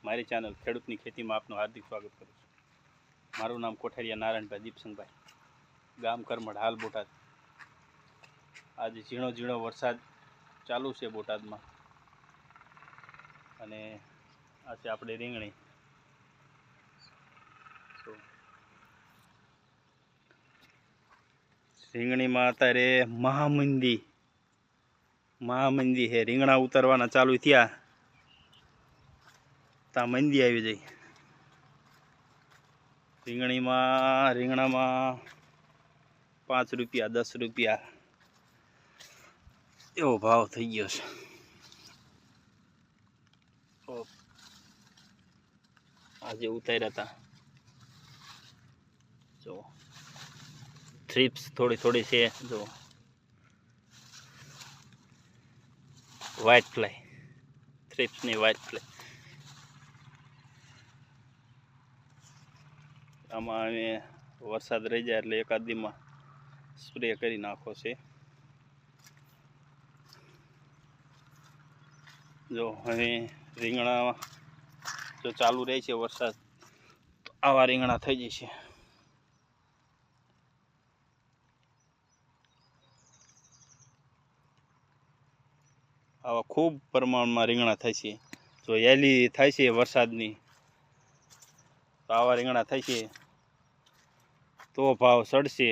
મારી ચેનલ ખેડૂતની ખેતીમાં આપનું હાર્દિક સ્વાગત કરું છું। મારું નામ કોઠારિયા નારાયણભાઈ દીપસિંહભાઈ, ગામ કરમડ, હાલ બોટાદ। આજે ઝીણો ઝીણો વરસાદ ચાલુ છે બોટાદમાં, અને આ છે આપણે રીંગણી। રીંગણીમાં અત્યારે મહામંદી છે। રીંગણા ઉતારવાના ચાલુ થયા તા મંદી આવી જાય। રીંગણામાં 5 રૂપિયા 10 રૂપિયા એવો ભાવ થઈ ગયો છે। આજે ઉતાર્યા હતા, જો થ્રીપ્સ થોડી થોડી છે, જો વ્હાઇટ ફ્લાય, થ્રીપ્સની વ્હાઇટ ફ્લાય। આમાં અમે વરસાદ રહી જાય એટલે એકાદ દીમાં સ્પ્રે કરી નાખો છે। જો હવે રીંગણા જો ચાલુ રહે છે વરસાદ, તો આવા રીંગણા થઈ જશે। આવા ખૂબ પ્રમાણમાં રીંગણા થાય છે। જો યાલી થાય છે વરસાદની, તો આવા રીંગણા થાય છે તો ભાવ ચડશે।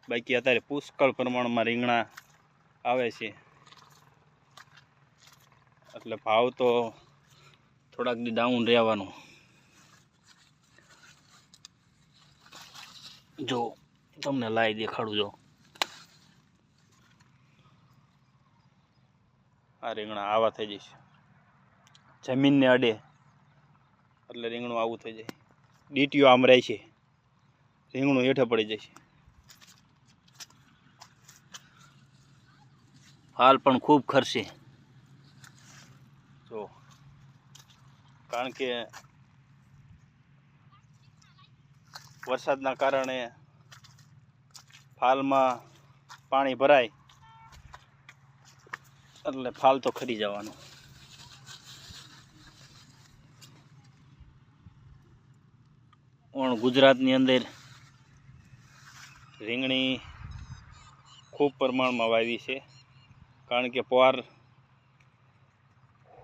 બાકી અત્યારે પુષ્કળ પ્રમાણમાં રીંગણા આવે છે, એટલે ભાવ તો થોડાક દી ડાઉન રહેવાનો। જો તમને લાઈ દેખાડું, જો આ રીંગણા આવા થઈ જશે, જમીનને અડે એટલે રીંગણું આવું થઈ જાય। ડીટીઓ આમ રહે છે, રીંગણું હેઠે પડી જશે। હાલ પણ ખૂબ ખર્ચે, જો કારણ કે વરસાદના કારણે ફાલમાં પાણી ભરાય એટલે ફાલ તો ખરી જવાનું। ગુજરાતની અંદર રીંગણી ખૂબ પ્રમાણમાં વાવી છે, કારણ કે પોર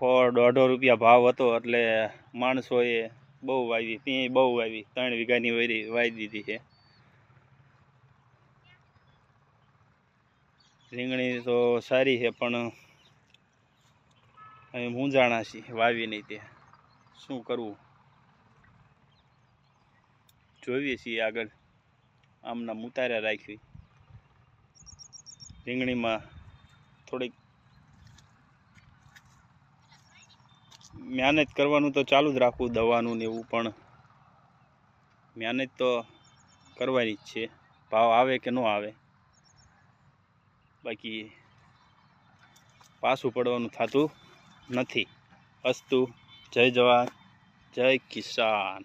100-150 રૂપિયા ભાવ હતો એટલે માણસોએ બહુ વાવી, ત્યાં બહુ વાવી, 3 વીઘાની વાવી દીધી છે। રીંગણી તો સારી છે, પણ અમે મૂંઝાણા છીએ વાવી નહીં તે શું કરવું, જોઈએ છીએ આગળ। આમના ઉતાર્યા રાખવી, રીંગણીમાં થોડીક મહેનત કરવાનું તો ચાલુ જ રાખવું, દવાનું ને એવું, પણ મહેનત તો કરવાની જ છે, ભાવ આવે કે ન આવે, બાકી પાછું પડવાનું થતું નથી। અસ્તુ, જય જવાન જય કિસાન।